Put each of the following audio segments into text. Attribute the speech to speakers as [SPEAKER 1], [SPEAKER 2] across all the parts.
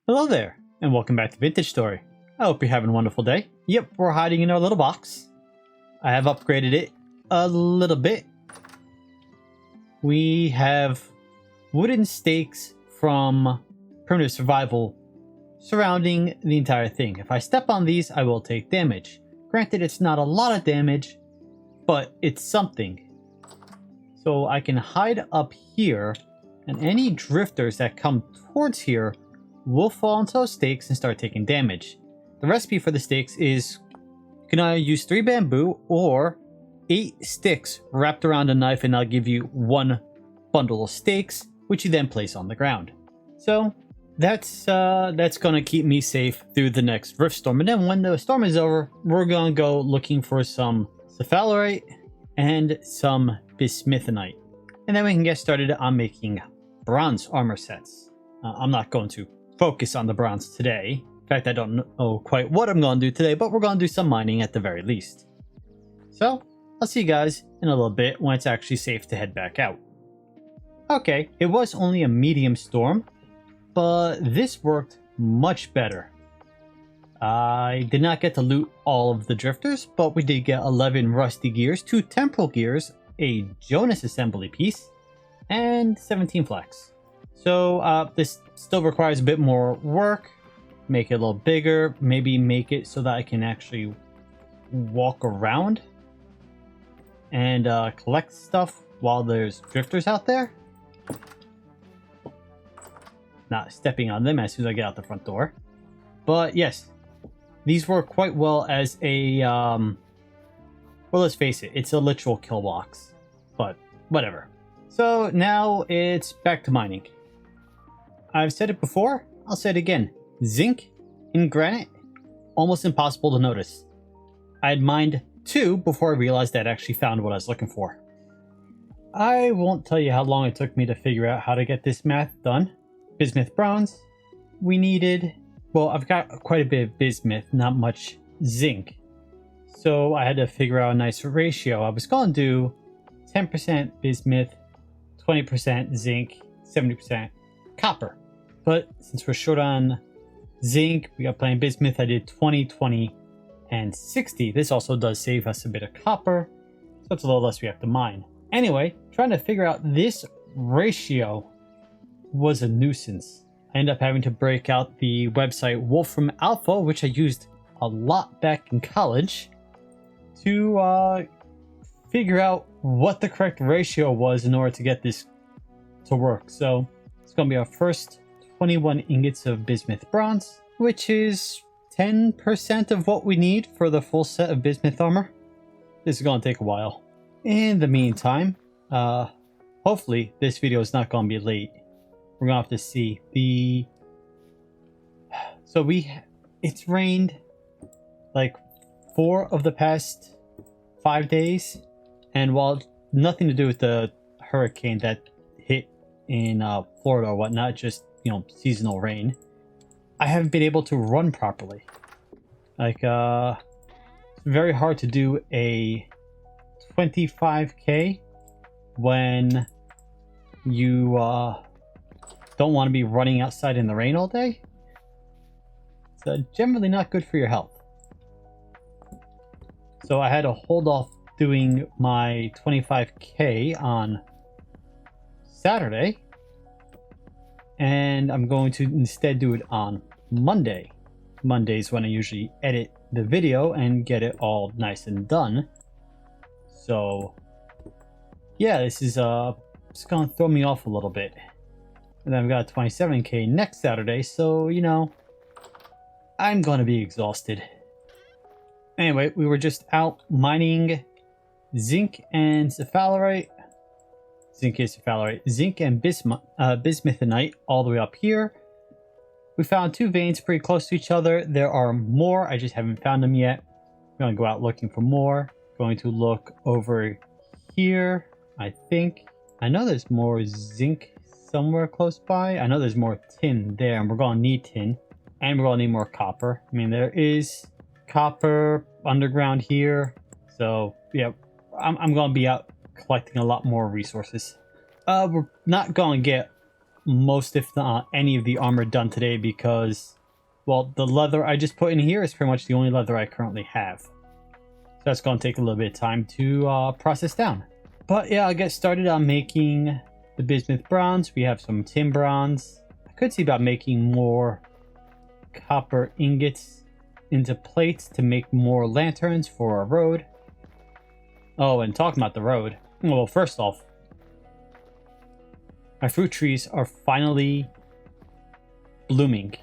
[SPEAKER 1] Hello there, and welcome back to Vintage Story. I hope you're having a wonderful day. Yep, we're hiding in our little box. I have upgraded it a little bit. We have wooden stakes from Primitive Survival surrounding the entire thing. If I step on these, I will take damage. Granted, it's not a lot of damage, but it's something. So I can hide up here, and any drifters that come towards here will fall into those stakes and start taking damage. The recipe for the stakes is you can either use 3 bamboo or 8 sticks wrapped around a knife, and I'll give you 1 bundle of stakes, which you then place on the ground. So that's gonna keep me safe through the next rift storm. And then when the storm is over, we're gonna go looking for some cephalerite and some bismuthinite, and then we can get started on making bronze armor sets. I'm not going to focus on the bronze today. In fact, I don't know quite what I'm going to do today, but we're going to do some mining at the very least. So, I'll see you guys in a little bit when it's actually safe to head back out. Okay, it was only a medium storm, but this worked much better. I did not get to loot all of the drifters, but we did get 11 rusty gears, 2 temporal gears, a Jonas assembly piece, and 17 flax. So this still requires a bit more work. Make it a little bigger, maybe make it so that I can actually walk around and collect stuff while there's drifters out there. Not stepping on them as soon as I get out the front door. But yes, these work quite well as a, well, let's face it, it's a literal kill box, but whatever. So now it's back to mining. I've said it before, I'll say it again. Zinc in granite, almost impossible to notice. I had mined 2 before I realized I'd actually found what I was looking for. I won't tell you how long it took me to figure out how to get this math done. Bismuth bronze, we needed, well, I've got quite a bit of bismuth, not much zinc. So I had to figure out a nice ratio. I was going to do 10% bismuth, 20% zinc, 70% copper. But since we're short on zinc, we got plenty of bismuth, I did 20, 20, and 60. This also does save us a bit of copper, so it's a little less we have to mine. Anyway, trying to figure out this ratio was a nuisance. I ended up having to break out the website Wolfram Alpha, which I used a lot back in college, to figure out what the correct ratio was in order to get this to work. So it's going to be our first 21 ingots of bismuth bronze, which is 10% of what we need for the full set of bismuth armor. This is going to take a while. In the meantime, hopefully this video is not going to be late. We're going to have to see. It's rained like 4 of the past 5 days, and while nothing to do with the hurricane that hit in Florida or whatnot, just, you know, seasonal rain, I haven't been able to run properly. Like, it's very hard to do a 25k when you don't want to be running outside in the rain all day. It's generally not good for your health. So I had to hold off doing my 25k on Saturday, and I'm going to instead do it on Monday. Monday's when I usually edit the video and get it all nice and done. So yeah, this is it's gonna throw me off a little bit. And then I've got a 27k next Saturday, so you know, I'm gonna be exhausted. Anyway, we were just out mining zinc and cephalerite. Zinc is cephalerite. Zinc and bismuthinite all the way up here. We found 2 veins pretty close to each other. There are more, I just haven't found them yet. We're gonna go out looking for more. Going to look over here, I think. I know there's more zinc somewhere close by. I know there's more tin there, and we're gonna need tin. And we're gonna need more copper. I mean, there is copper underground here. So, yeah, I'm gonna be out collecting a lot more resources. We're not gonna get most, if not any, of the armor done today because, well, the leather I just put in here is pretty much the only leather I currently have. So that's going to take a little bit of time to process down. But yeah, I'll get started on making the bismuth bronze. We have some tin bronze. I could see about making more copper ingots into plates to make more lanterns for our road. Oh, and talking about the road. Well, first off, my fruit trees are finally blooming.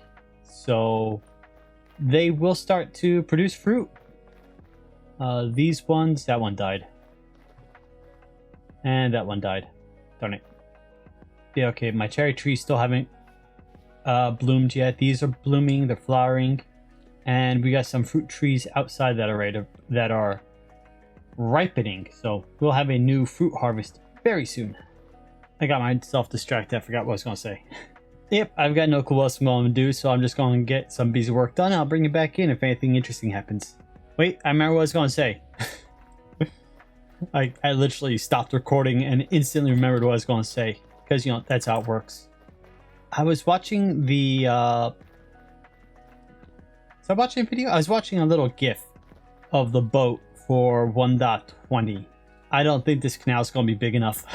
[SPEAKER 1] So they will start to produce fruit. These ones, that one died. And that one died. Darn it. Yeah, okay, my cherry trees still haven't bloomed yet. These are blooming, they're flowering. And we got some fruit trees outside that are ripening. So we'll have a new fruit harvest very soon. I got myself distracted. I forgot what I was going to say. Yep, I've got no clue what else I'm going to do, so I'm just going to get some piece of work done. I'll bring it back in if anything interesting happens. Wait, I remember what I was going to say. I literally stopped recording and instantly remembered what I was going to say. Because, you know, that's how it works. I was watching the... Was I watching a video? I was watching a little GIF of the boat for 1.20. I don't think this canal is going to be big enough.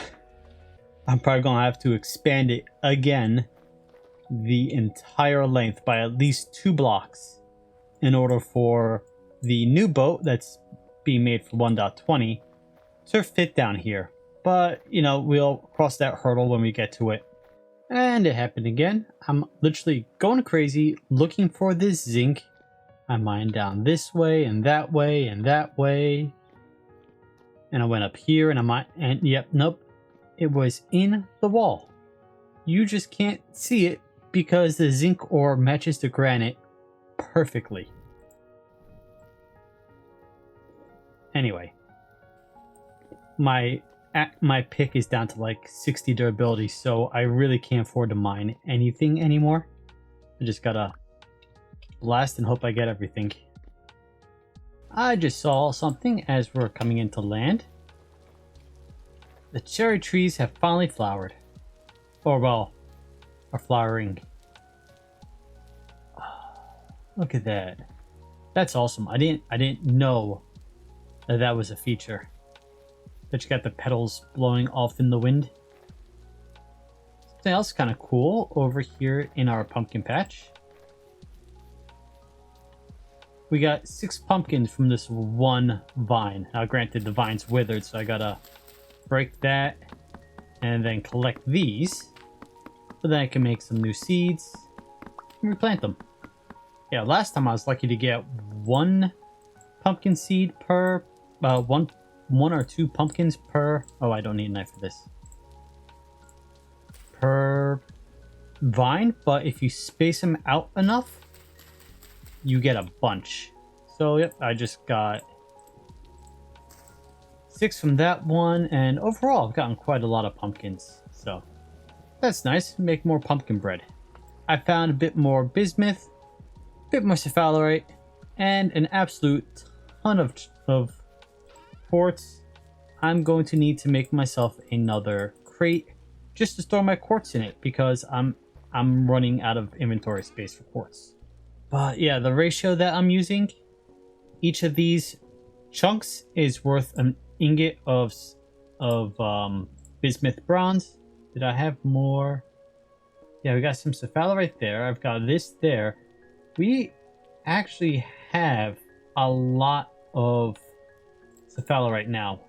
[SPEAKER 1] I'm probably going to have to expand it again the entire length by at least 2 blocks in order for the new boat that's being made for 1.20 to fit down here. But, you know, we'll cross that hurdle when we get to it. And it happened again. I'm literally going crazy looking for this zinc. I mined down this way and that way and that way. And I went up here and yep, nope. It was in the wall. You just can't see it because the zinc ore matches the granite perfectly. Anyway, my pick is down to like 60 durability, so I really can't afford to mine anything anymore. I just gotta blast and hope I get everything. I just saw something as we're coming into land. The cherry trees have finally flowered. Or, well, are flowering. Look at that. That's awesome. I didn't know that was a feature. That you got the petals blowing off in the wind. Something else kind of cool over here in our pumpkin patch. We got 6 pumpkins from this one vine. Now, granted, the vine's withered, so I gotta break that and then collect these. So then I can make some new seeds and replant them. Yeah, last time I was lucky to get 1 pumpkin seed per... one or 2 pumpkins per... Oh, I don't need a knife for this. Per vine, but if you space them out enough, you get a bunch. So, yep, I just got 6 from that one, and overall I've gotten quite a lot of pumpkins, so that's nice. Make more pumpkin bread. I found a bit more bismuth, a bit more cephalerite, and an absolute ton of quartz. I'm going to need to make myself another crate just to store my quartz in it because I'm running out of inventory space for quartz. But yeah, the ratio that I'm using, each of these chunks is worth an ingot of bismuth bronze. Did I have more? Yeah, we got some cephalerite there. I've got this there. We actually have a lot of cephalerite now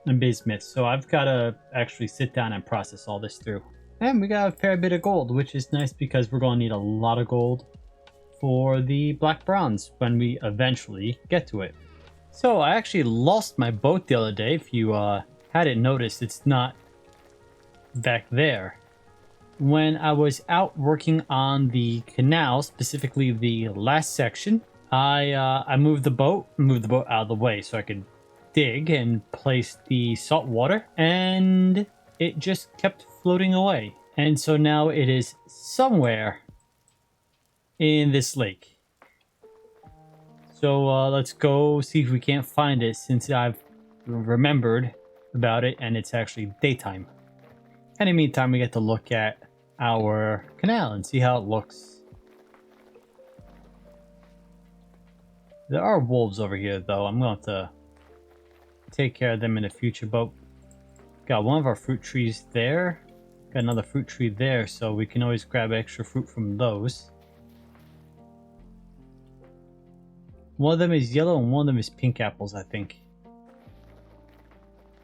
[SPEAKER 1] and bismuth, so I've got to actually sit down and process all this through. And we got a fair bit of gold, which is nice because we're going to need a lot of gold for the black bronze when we eventually get to it. So I actually lost my boat the other day. If you hadn't noticed, it's not back there. When I was out working on the canal, specifically the last section, I moved the boat out of the way so I could dig and place the salt water, and it just kept floating away. And so now it is somewhere in this lake. So let's go see if we can't find it, since I've remembered about it and it's actually daytime. And in the meantime, we get to look at our canal and see how it looks. There are wolves over here, though. I'm going to have to take care of them in the future. But got one of our fruit trees there. Got another fruit tree there, so we can always grab extra fruit from those. One of them is yellow and one of them is pink apples, I think.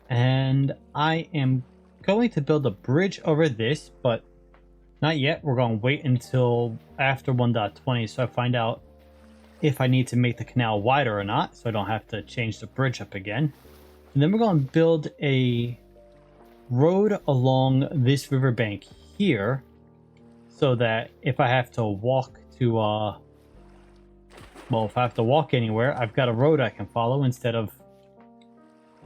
[SPEAKER 1] And I am going to build a bridge over this, but not yet. We're going to wait until after 1.20 so I find out if I need to make the canal wider or not, so I don't have to change the bridge up again. And then we're going to build a road along this riverbank here, so that if I have to walk to, well, if I have to walk anywhere, I've got a road I can follow instead of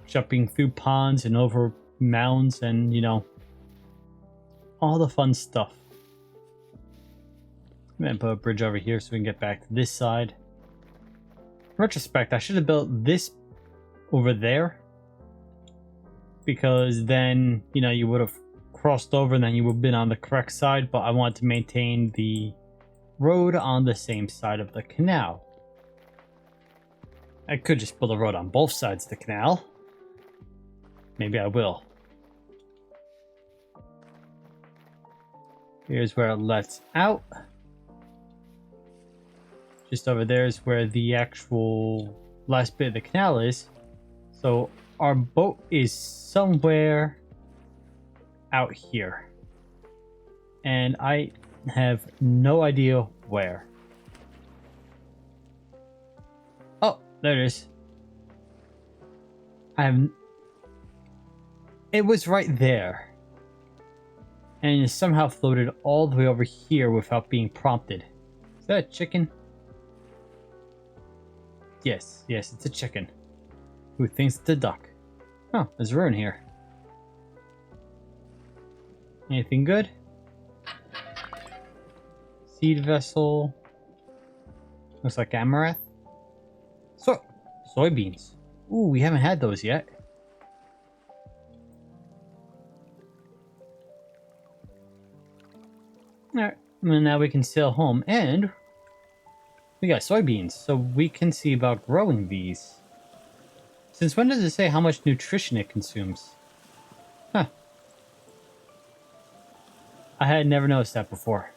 [SPEAKER 1] jumping through ponds and over mounds and, you know, all the fun stuff. I'm going to put a bridge over here so we can get back to this side. In retrospect, I should have built this over there, because then, you know, you would have crossed over and then you would have been on the correct side, but I want to maintain the road on the same side of the canal. I could just build a road on both sides of the canal. Maybe I will. Here's where it lets out. Just over there is where the actual last bit of the canal is. So our boat is somewhere out here. And I have no idea where. Oh, there it is. It was right there. And it somehow floated all the way over here without being prompted. Is that a chicken? Yes, it's a chicken. Who thinks it's a duck? Oh, there's a ruin here. Anything good? Seed vessel. Looks like amaranth. Soybeans. Ooh, we haven't had those yet. Alright, and now we can sail home, and we got soybeans, so we can see about growing these. Since when does it say how much nutrition it consumes? Huh. I had never noticed that before.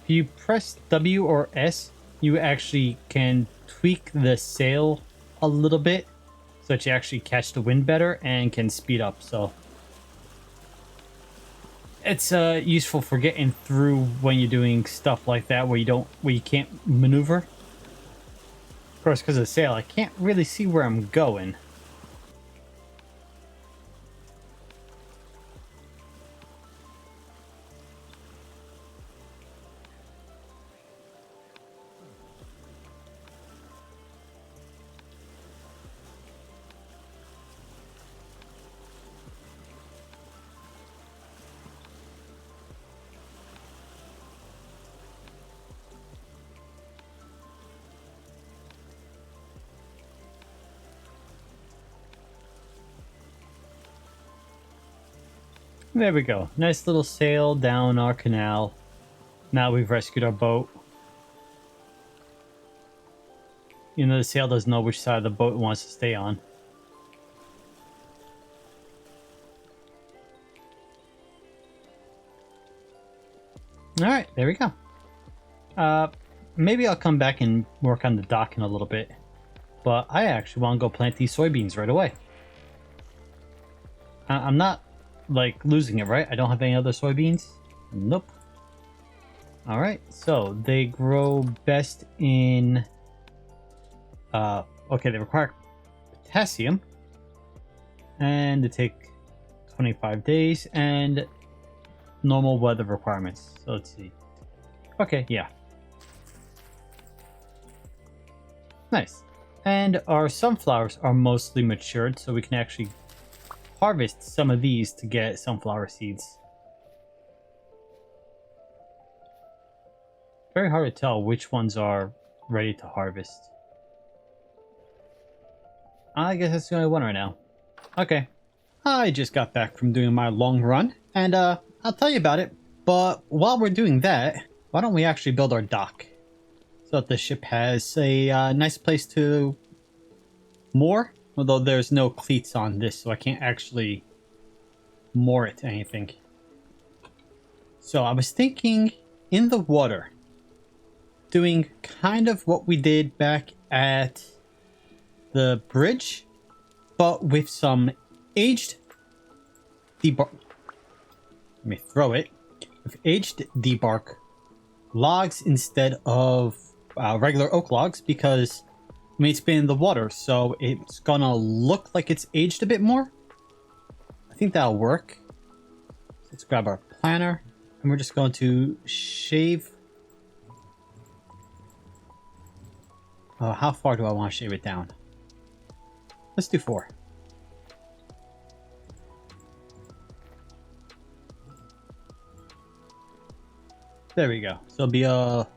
[SPEAKER 1] If you press W or S, you actually can tweak the sail a little bit so that you actually catch the wind better and can speed up. So it's useful for getting through when you're doing stuff like that where you can't maneuver. Of course, because of the sail, I can't really see where I'm going. There we go. Nice little sail down our canal. Now we've rescued our boat. You know, the sail doesn't know which side of the boat it wants to stay on. Alright, there we go. Maybe I'll come back and work on the dock in a little bit. But I actually want to go plant these soybeans right away. I'm not, like, losing it, right? I don't have any other soybeans? Nope. Alright, so they grow best in... okay, they require potassium. And they take 25 days and normal weather requirements. So let's see. Okay, yeah. Nice. And our sunflowers are mostly matured, so we can actually harvest some of these to get sunflower seeds. Very hard to tell which ones are ready to harvest. I guess that's the only one right now. Okay. I just got back from doing my long run, and I'll tell you about it. But while we're doing that, why don't we actually build our dock? So that the ship has a nice place to moor. Although there's no cleats on this, so I can't actually moor it to anything. So I was thinking in the water, doing kind of what we did back at the bridge, but with some aged debark. Let me throw it. With aged debark logs instead of regular oak logs, because I mean, it's been in the water, so it's gonna look like it's aged a bit more. I think that'll work. Let's grab our planner, and we're just going to shave. How far do I want to shave it down? Let's do 4. There we go. So it'll be a...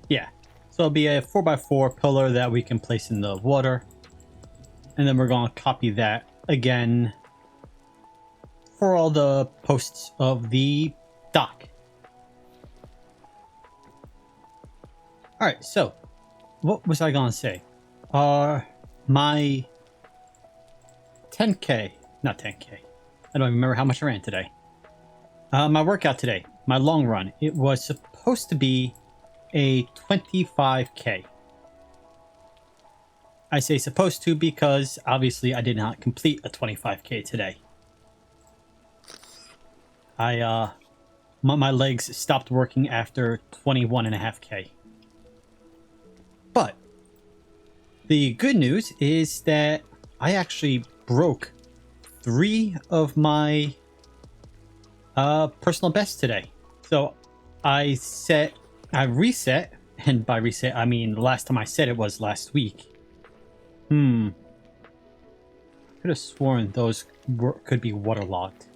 [SPEAKER 1] Yeah. So it'll be a 4x4 pillar that we can place in the water. And then we're going to copy that again for all the posts of the dock. Alright, so what was I going to say? My 10K, not 10K. I don't even remember how much I ran today. My workout today, my long run, it was supposed to be a 25K. I say supposed to because obviously I did not complete a 25K today. My legs stopped working after 21.5K. But the good news is that I actually broke 3 of my personal bests today. So I reset, and by reset I mean the last time I said it was last week. I could have sworn those could be waterlogged.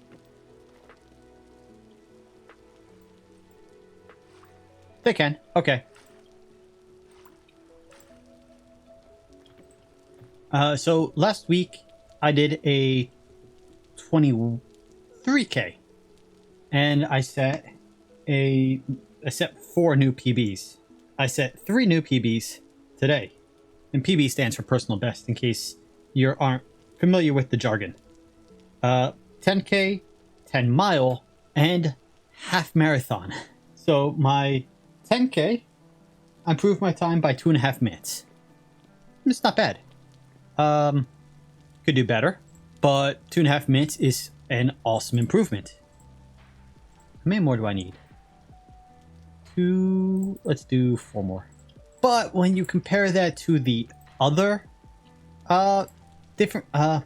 [SPEAKER 1] They can. Okay. So last week I did a 23K, and I set 4 new PBs. I set 3 new PBs today, and PB stands for personal best in case you aren't familiar with the jargon. 10K, 10 mile, and half marathon. So my 10K, I improved my time by 2.5 minutes. It's not bad. Could do better, but 2.5 minutes is an awesome improvement. How many more do I need? 2. Let's do 4 more. But when you compare that to the other, different, there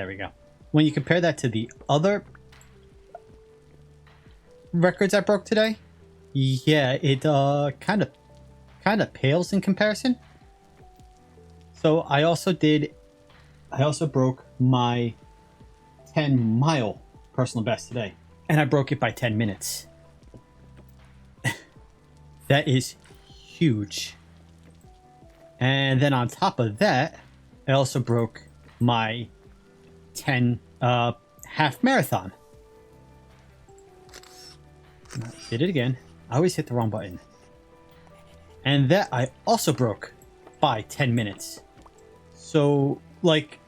[SPEAKER 1] we go. When you compare that to the other records I broke today, yeah, it kind of pales in comparison. So I also broke my 10 mile personal best today, and I broke it by 10 minutes. That is huge. And then on top of that, I also broke my 10 half marathon. Did it again. I always hit the wrong button. And that I also broke by 10 minutes. So, like,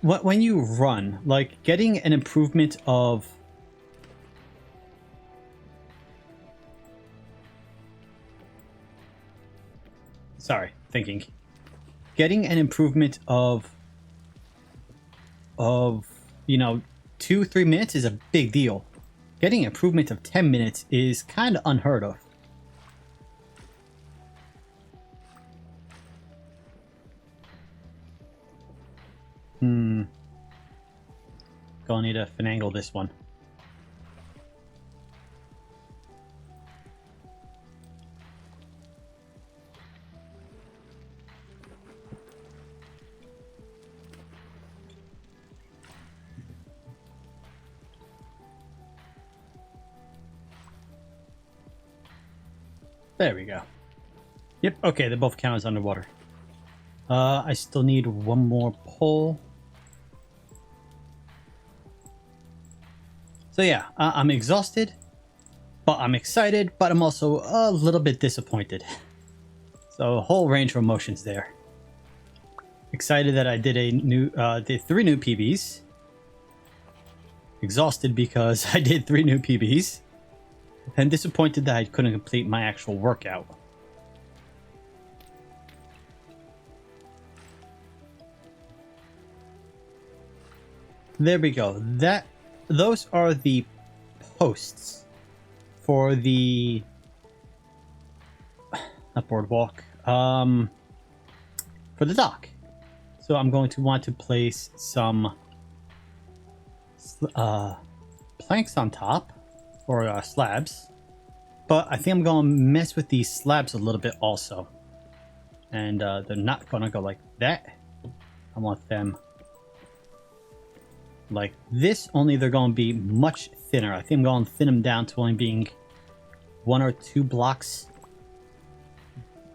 [SPEAKER 1] when you run, like, getting an improvement of... Sorry, thinking. Getting an improvement of, you know, 2-3 minutes is a big deal. Getting an improvement of 10 minutes is kind of unheard of. Gonna need to finagle this one. There we go. Yep, okay, they both count as underwater. I still need one more pole. So yeah, I'm exhausted, but I'm excited, but I'm also a little bit disappointed. So a whole range of emotions there. Excited that I did did 3 new PBs. Exhausted because I did 3 new PBs. And disappointed that I couldn't complete my actual workout. There we go. Those are the posts for the not boardwalk. For the dock. So I'm going to want to place some planks on top, or slabs. But I think I'm going to mess with these slabs a little bit also. And they're not going to go like that. I want them like this, only they're going to be much thinner. I think I'm going to thin them down to only being 1 or 2 blocks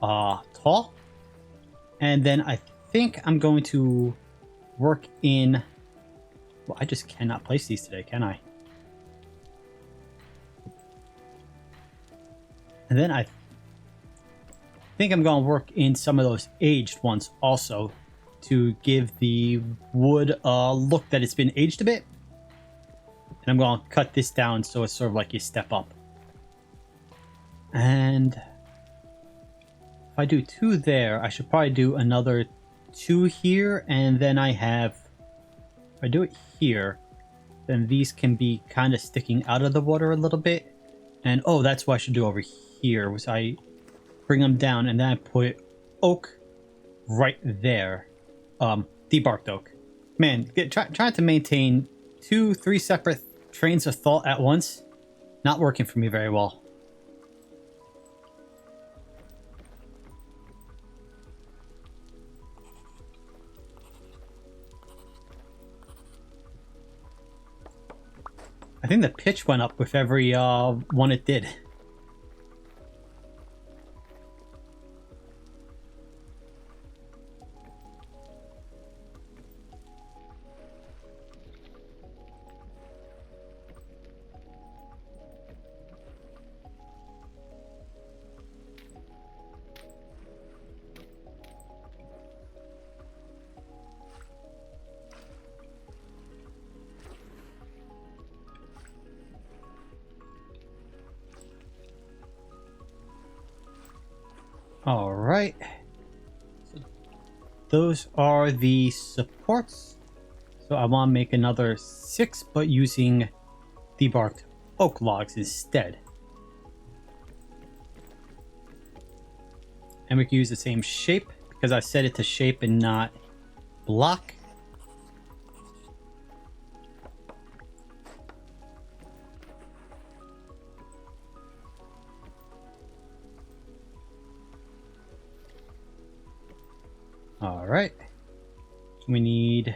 [SPEAKER 1] tall. And then I think I'm going to work in... Well, I just cannot place these today, can I? And then I think I'm going to work in some of those aged ones also to give the wood a look that it's been aged a bit. And I'm going to cut this down so it's sort of like you step up. And if I do 2 there, I should probably do another 2 here. And then I have, if I do it here, then these can be kind of sticking out of the water a little bit. And oh, that's what I should do over here, was I bring them down and then I put oak right there. Debarked oak. Man, trying to maintain 2-3 separate trains of thought at once, not working for me very well. I think the pitch went up with every one it did. All right. So those are the supports. So I want to make another 6, but using debarked oak logs instead. And we can use the same shape because I set it to shape and not block. All right, we need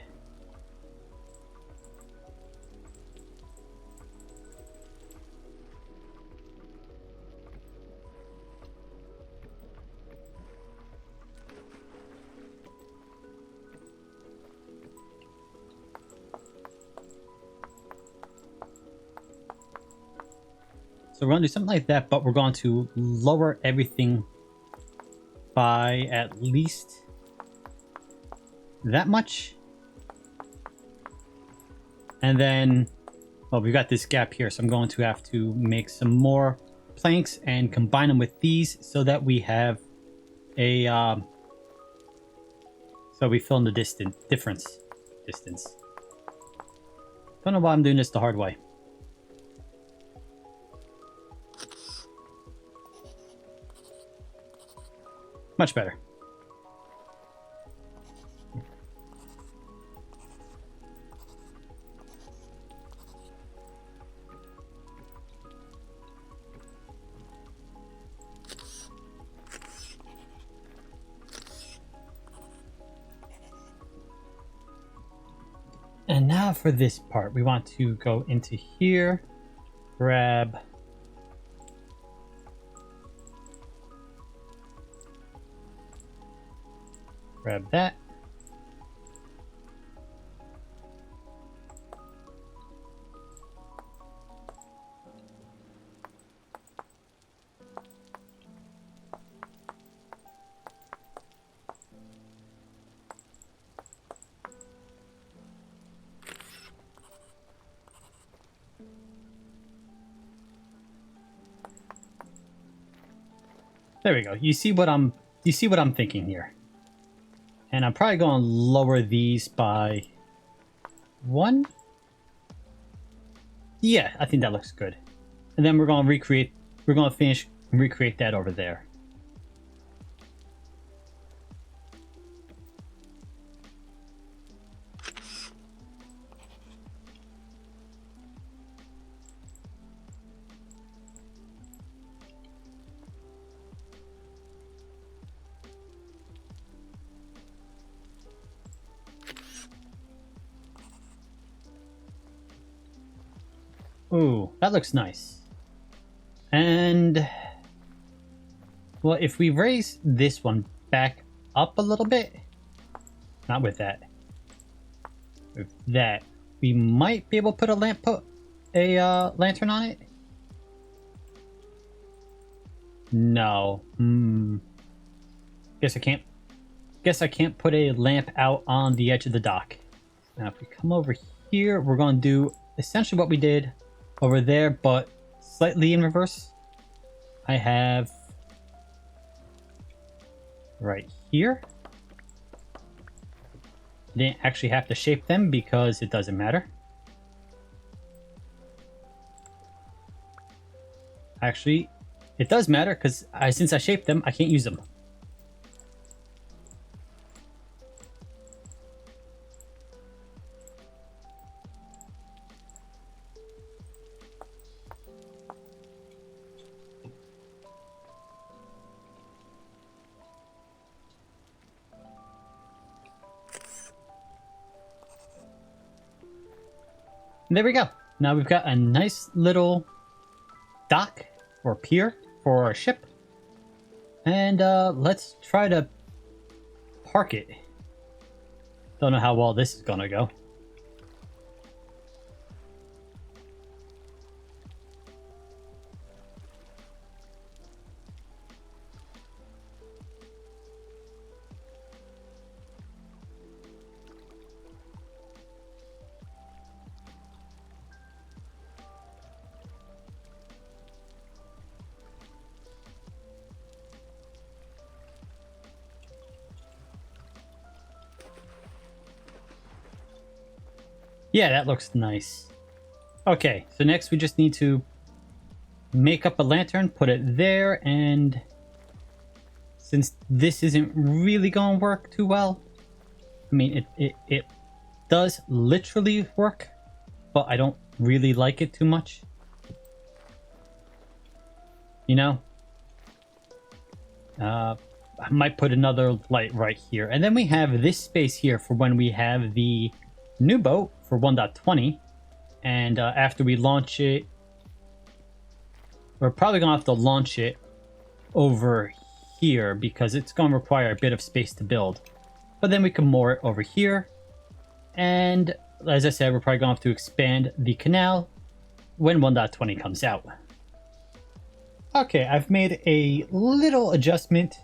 [SPEAKER 1] so we're going to do something like that, but we're going to lower everything by at least that much. And then, well, we've got this gap here, so I'm going to have to make some more planks and combine them with these so that we have a so we fill in the distance. Don't know why I'm doing this the hard way. Much better. And now for this part, we want to go into here, grab Grab that. There we go. You see what I'm thinking here. And I'm probably going to lower these by 1. Yeah, I think that looks good. And then we're going to finish and recreate that over there. Ooh, that looks nice. And, well, if we raise this one back up a little bit, not with that, with that, we might be able to put a lantern on it. No. Guess I can't put a lamp out on the edge of the dock. Now, if we come over here, we're going to do essentially what we did over there, but slightly in reverse. I have right here. Didn't actually have to shape them because it doesn't matter. Actually, it does matter because since I shaped them, I can't use them. There we go. Now we've got a nice little dock or pier for our ship. And let's try to park it. Don't know how well this is gonna go. Yeah, that looks nice. Okay, so next we just need to make up a lantern, put it there, and since this isn't really going to work too well, I mean, it does literally work, but I don't really like it too much. You know? I might put another light right here. And then we have this space here for when we have the new boat for 1.20, and after we launch it, we're probably gonna have to launch it over here because it's gonna require a bit of space to build, but then we can moor it over here. And as I said, we're probably gonna have to expand the canal when 1.20 comes out. Okay, I've made a little adjustment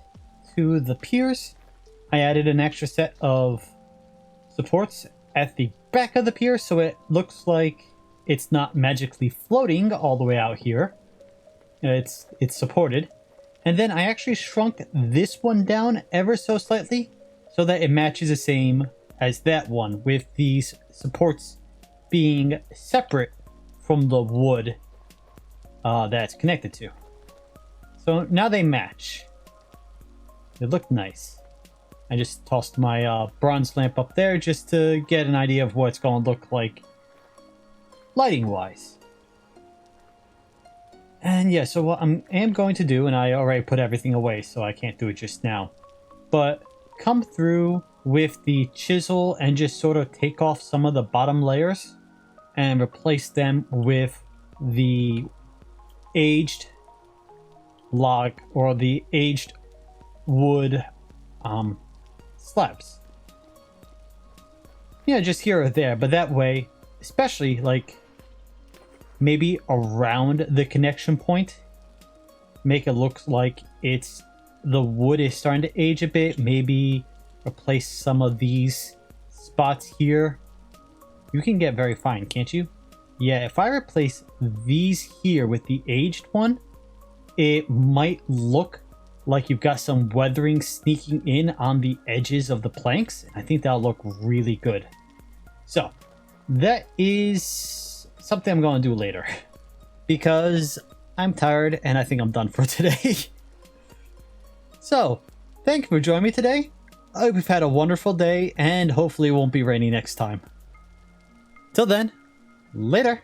[SPEAKER 1] to the piers. I added an extra set of supports at the back of the pier, so it looks like it's not magically floating all the way out here. It's supported. And then I actually shrunk this one down ever so slightly so that it matches the same as that one, with these supports being separate from the wood that's connected to. So now they match. They look nice. I just tossed my bronze lamp up there just to get an idea of what it's going to look like lighting wise. And yeah, so what I am going to do, and I already put everything away so I can't do it just now, but come through with the chisel and just sort of take off some of the bottom layers and replace them with the aged log or the aged wood slabs. Yeah, just here or there, but that way, especially like maybe around the connection point, make it look like it's the wood is starting to age a bit. Maybe replace some of these spots here. You can get very fine, can't you? Yeah, if I replace these here with the aged one, it might look like you've got some weathering sneaking in on the edges of the planks. I think that'll look really good. So that is something I'm going to do later because I'm tired and I think I'm done for today. So thank you for joining me today. I hope you've had a wonderful day and hopefully it won't be rainy next time. Till then, later.